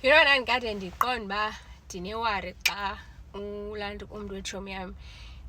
Yona ndikade ndiqonda uba ndinewari xa ulantu umntu wetshomi yam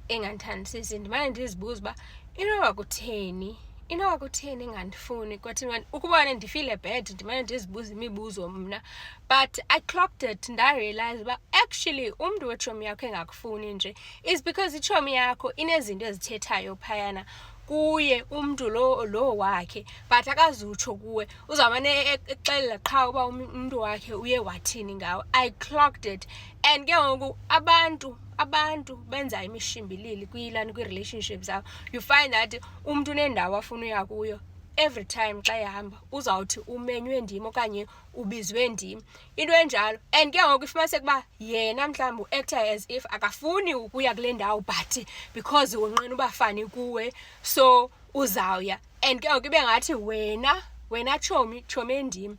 engandithandisisi. Ndimane ndizibuza uba inoba kutheni engandifuni kwathini ukubona ndifile bad. Ndimane ndizibuza imibuzo mna, but I clocked it, ndarealize uba actually umntu wetshomi yakho engakufuni nje is because itshomi yakho inezinto ezithethayo phayana kuye umntu lo wakhe, but akazutsho kuwe. Uzawumane exelela qha uba umntu wakhe uye wathini ngawe. I clocked it. And ke ngoku abantu benza imishimbilili kwi-relationships zabo. You find that umntu unendawo afuna uya kuyo every time xa ehamba uzawuthi umenywe ndim okanye ubizwe ndim, into enjalo. And ke ngoku ifumaniseka uba yena mhlawumbi u-actor as if akafuni ukuya kule ndawo, but because wonqena uba fani kuwe so uzawuya. And ke ngoku ibe ngathi wena tshomi endim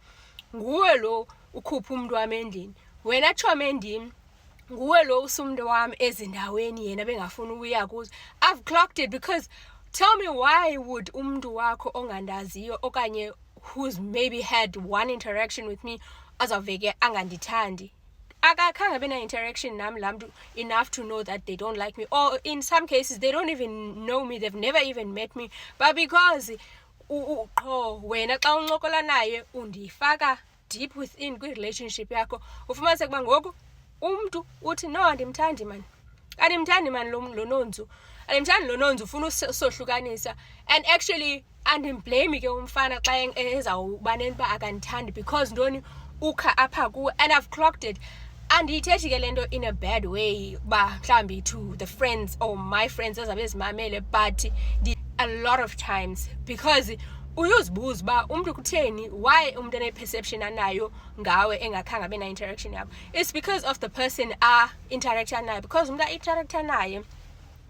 nguwe lo ukhupha umntu wam endlini, wena tshomi endim nguwe lo usumntu wam ezindaweni yena bengafuni ukuya kuzo. I've clocked it, because tell me, why would umntu wakho ongandaziyo okanye who's maybe had one interaction with me azawuveke angandithandi? Akakhange abe na-interaction nam laa mntu enough to know that they don't like me, or in some cases they don't even know me, they've never even met me, but because qho wena xa uncokola naye undifaka deep within kwi-relationship yakho, ufumaniseka uba ngoku umntu uthi no, andimthandi mani lo nonzu, andimthandi lo nonzu, ufuna usohlukanisa. And actually andimblame ke umfana xa ezawuba nento uba akandithandi because ntoni ukha apha kuwe. And I've clocked it. Andiyithethi ke le nto in a bad way uba mhlawumbi to the friends or my friends ezabe zimamele, but a lot of times, because uyozibuza uba umntu kutheni, why umntu ene-perception anayo ngawe engakhange abe na-interaction yabo. It's because of the person a-interacta nayo, because umntu a-interacta naye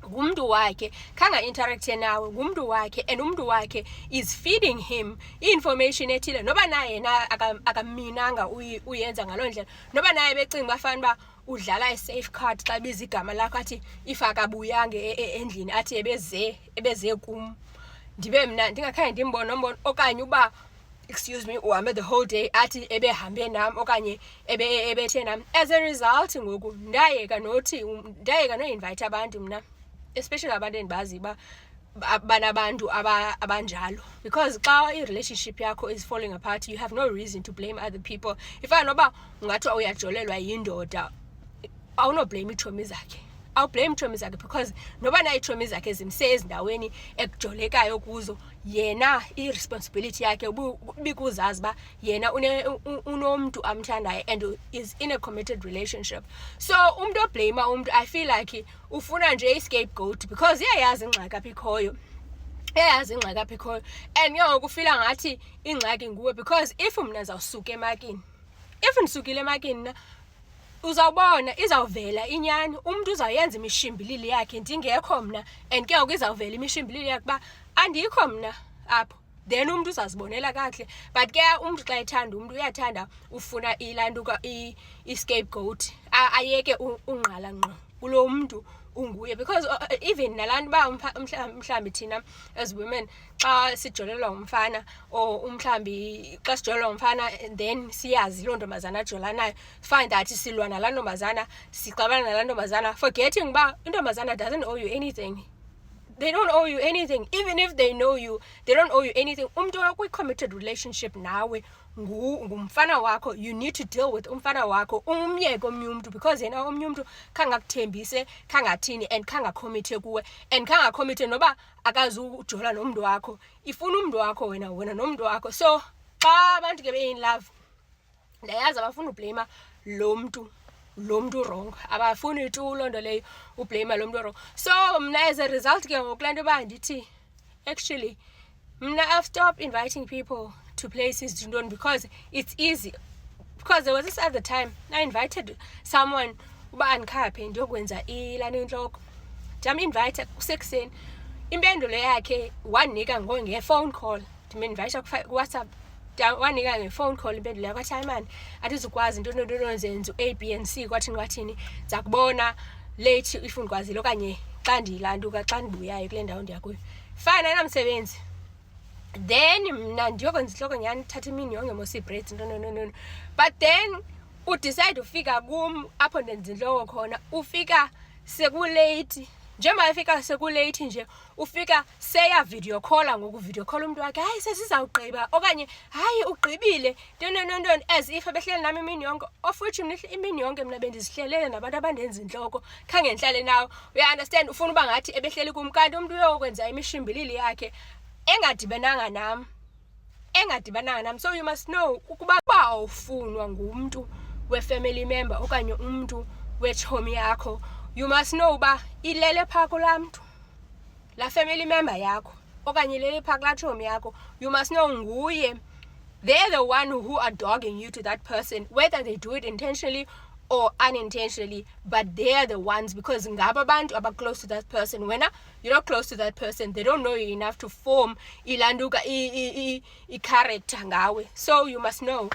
ngumntu wakhe, khange a-interacte nawe ngumntu wakhe, and umntu wakhe is feeding him i-information ethile, noba naye yena akaminanga uyenza ngaloo ndlela, noba naye becinga uba fana uba udlala i-safe card xa biza igama lakho athi if akabuyanga endlini athi ebeze kum, ndibe mna ndingakhange ndimbone okanye uba excuse me uhambe the whole day athi ebehambe nam okanye ebethe nam. As a result ngoku ndayeka no-invite abantu mna, especially abantu endibazi uba banabantu abanjalo, because xa i-relationship yakho is falling apart you have no reason to blame other people. Ifana noba ungathi uyajolelwa yindoda, awunoblame iitshomi zakhe, awublame iitshomi zakhe, because noba na iitshomi zakhe zimse ezindaweni ekujolekayo kuzo, yena i-responsibility yakhe bikuzazi uba yena unomntu amthandayo and is in a committed relationship. So umntu oblame umntu, I feel like ufuna nje i-scapegoat, because iyayazi ingxaki apha ikhoyo, and ke ngoku ufila ngathi ingxaki nguwe, because if mna ndizawusuka emakini, if ndisukile emakini na uzawubona izawuvela inyani, umntu uzawuyenza imishimbilili yakhe ndingekho mna, and ke ngoku izawuvela imishimbilili yakhe uba andikho mna apho, then umntu uzazibonela kakuhle. But ke umntu xa ethanda umntu uyathanda ufuna ilantuka i-scapegoat, ayeke ungqala ngqo kulo mntu unguye, because even nalantu uba mhlawumbi thina as women xa sijolelwa ngumfana, or umhlawumbi xa sijolelwa ngumfana then siyazi loo ntombazana ajola nayo, find that silwa nalaa ntombazana, sixabana nalaa ntombazana, forgetting uba intombazana doesn't owe you anything. They don't owe you anything. Even if they know you, they don't owe you anything. Umntu okwi-committed relationship nawe ngumfana wakho, you need to deal with umfana wakho, umyeke omnye umntu, because yena omnye umntu khangakuthembise, khangathini, and khangakommithe kuwe, and khangakommithe noba akazujola nomntu wakho, ifuna umntu wakho wena nomntu wakho. So xa abantu ke be-in love, ndayazi abafuna ublame lo mntu wrong, abafuni tu loo nto leyo ublame lo mntu wrong. So mna as a result ke ngoku laa nto uba ndithi actually mna I've stopped inviting people to places ntoni, because it's easy. Because there was this other time I invited someone uba andikhaphe ndiyokwenza ilani intloko, ndam-invite kusekuseni, impendulo yakhe wanika nge-phone call, ndiminvayitha kuWhatsApp, wanika nge-phone call impendulo yakhe, wathi hayi mani andizukwazi ntoni zenza u-A, B and C kwathini ndiza kubona late if undikwazile okanye xa ndiyilantuka xa ndibuyayo kule ndawo ndiya kuyo. Fine, ayinamsebenzi. Then mna ndiyokwenza intloko nyhani, thatha imini yonke mos ii-braids no. But then udecide ufika kum apho ndenza intloko khona, ufika sekulate. Njengoba efika sekulate nje, ufika seya video call, ngoku video call umntu wakhe, hayi sesizawugqiba, okanye hayi ugqibile, ntoni, as if ebehleli nami imini yonke, of which mna imini yonke mna bendizihlelele nabantu abandenza intloko, khange ndihlale nawo. Uya-understand? Ufuna uba ngathi ebehleli kum, kanti umntu uyokwenza imishimbilili yakhe engadibenanga nam. So you must know ukuba awufunwa ngumntu we-family member okanye umntu wetshomi yakho, you must know uba ilele phaa kulaa mntu, laa family member yakho, okanye ilele phaa kulaa tshomi yakho. You must know nguye. They're the one who are dogging you to that person, whether they do it intentionally or unintentionally, but they're the ones, because ngaba abantu aba close to that person. When you're not close to that person, they don't know you enough to form ilanduka i character ngawe. So you must know.